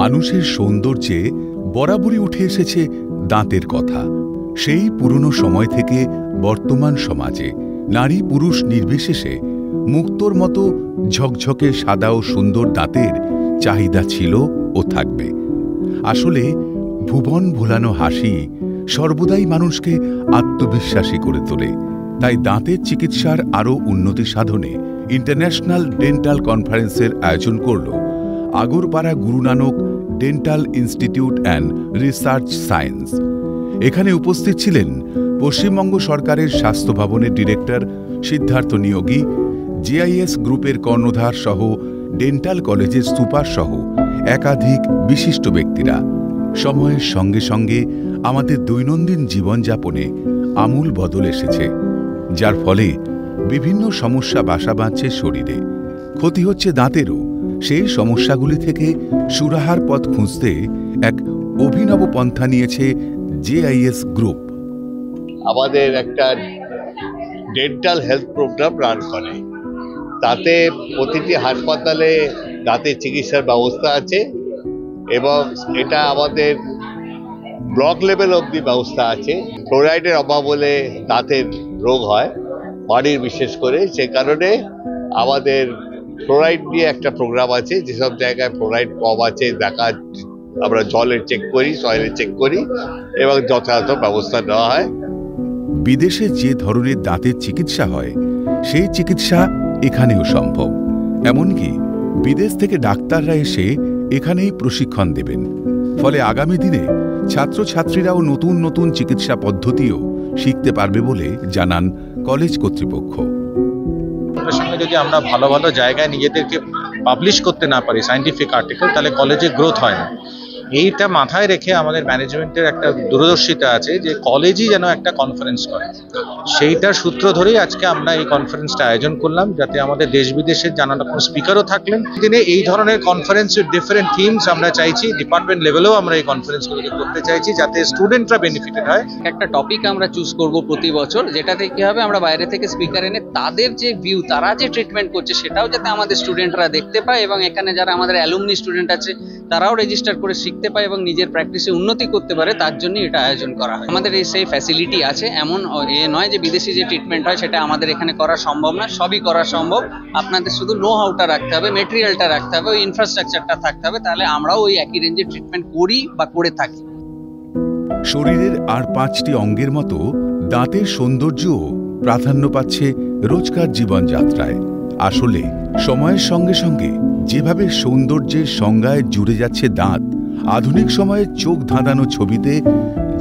মানুষের সৌন্দর্যে বরাবরই উঠে এসেছে দাঁতের কথা। সেই পুরনো সময় থেকে বর্তমান সমাজে নারী পুরুষ নির্বিশেষে মুক্তোর মতো ঝকঝকে সাদা ও সুন্দর দাঁতের চাহিদা ছিল ও থাকবে। আসলে ভুবন ভোলানো হাসি সর্বদাই মানুষকে আত্মবিশ্বাসী করে তোলে। তাই দাঁতের চিকিৎসার আরও উন্নতি সাধনে ইন্টারন্যাশনাল ডেন্টাল কনফারেন্সের আয়োজন করল Agarpara Guru Nanak dental institute and research science. এখানে উপস্থিত ছিলেন পশ্চিমবঙ্গ সরকারের স্বাস্থ্য ভবনের ডিরেক্টর সিদ্ধার্থ নিয়োগী, জিআইএস গ্রুপের কর্ণধার সহ ডেন্টাল কলেজের সুপার সহ একাধিক বিশিষ্ট ব্যক্তিরা। সময়ের সঙ্গে সঙ্গে আমাদের দৈনন্দিন জীবনযাপনে আমূল বদল এসেছে, যার ফলে বিভিন্ন সমস্যা বাসা বাঁধছে শরীরে, ক্ষতি হচ্ছে দাঁতেরও। সেই সমস্যাগুলি থেকে সুরাহার পথ খুঁজতে এক অভিনব পন্থা নিয়েছে জেআইএস গ্রুপ। আমাদের একটা ডেন্টাল হেলথ প্রোগ্রাম রান করে, তাতে প্রতিটি হাসপাতালে দাঁতের চিকিৎসার ব্যবস্থা আছে এবং এটা আমাদের ব্লক লেভেল অবধি ব্যবস্থা আছে। ফ্লোরাইডের অভাব হলে দাঁতের রোগ হয় বাড়ির, বিশেষ করে সে কারণে আমাদের ফ্লোরাইড নিয়ে একটা প্রোগ্রাম আছে। যেসব জায়গায় ফ্লোরাইড কম আছে দেখা আমরা জলের চেক করি, সয়েলের চেক করি এবং যথাযথ ব্যবস্থা নেওয়া হয়। বিদেশে যে ধরনের দাঁতের চিকিৎসা হয় সেই চিকিৎসা এখানেও সম্ভব। এমনকি বিদেশ থেকে ডাক্তাররা এসে এখানেই প্রশিক্ষণ দেবেন। ফলে আগামী দিনে ছাত্রছাত্রীরাও নতুন নতুন চিকিৎসা পদ্ধতিও শিখতে পারবে বলে জানান কলেজ কর্তৃপক্ষ। সঙ্গে যদি আমরা ভালো ভালো জায়গায় নিজেদেরকে পাবলিশ করতে না পারি সায়েন্টিফিক আর্টিকেল, তাহলে কলেজে গ্রোথ হয় না। এইটা মাথায় রেখে আমাদের ম্যানেজমেন্টের একটা দূরদর্শিতা আছে যে কলেজই যেন একটা কনফারেন্স করে। সেইটার সূত্র ধরেই আজকে আমরা এই কনফারেন্সটা আয়োজন করলাম, যাতে আমাদের দেশ বিদেশের নানা রকম স্পিকারও থাকলেন। দিনে এই ধরনের কনফারেন্সের ডিফারেন্ট থিমস আমরা চাইছি, ডিপার্টমেন্ট লেভেলেও আমরা এই কনফারেন্সগুলোকে করতে চাইছি, যাতে স্টুডেন্টরা বেনিফিটেড হয়। একটা টপিক আমরা চুজ করব প্রতি বছর, যেটাতে কি হবে আমরা বাইরে থেকে স্পিকার এনে তাদের যে ভিউ, তারা যে ট্রিটমেন্ট করছে সেটাও যাতে আমাদের স্টুডেন্টরা দেখতে পায় এবং এখানে যারা আমাদের অ্যালুমনি স্টুডেন্ট আছে তারাও রেজিস্টার করে শিখতে পায় এবং নিজের প্র্যাকটিসে উন্নতি করতে পারে। তার জন্য এটা আয়োজন করা হয়। আমাদের এই সেই ফ্যাসিলিটি আছে, এমন নয় যে বিদেশি যে ট্রিটমেন্ট হয় সেটা আমাদের এখানে করা সম্ভব না। সবই করা সম্ভব। আপনাদের শুধু নো হাউটা রাখতে হবে, মেটেরিয়ালটা রাখতে হবে, ওই ইনফ্রাস্ট্রাকচারটা থাকতে হবে, তাহলে আমরাও ওই একই রেঞ্জে ট্রিটমেন্ট করি বা করে থাকি। শরীরের আর 5টি অঙ্গের মতো দাঁতের সৌন্দর্যও প্রাধান্য পাচ্ছে রোজকার জীবনযাত্রায়। আসলে সময়ের সঙ্গে সঙ্গে যেভাবে সৌন্দর্যের সংজ্ঞায় জুড়ে যাচ্ছে দাঁত, আধুনিক সময়ে চোখ ধাঁধানো ছবিতে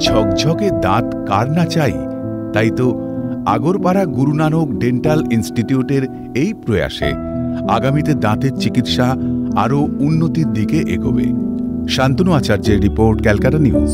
ঝকঝকে দাঁত কার না চাই। তাই তো আগরপাড়া গুরু নানক ডেন্টাল ইনস্টিটিউটের এই প্রয়াসে আগামীতে দাঁতের চিকিৎসা আরও উন্নতির দিকে এগোবে। শান্তনু আচার্যের রিপোর্ট, ক্যালকাটা নিউজ।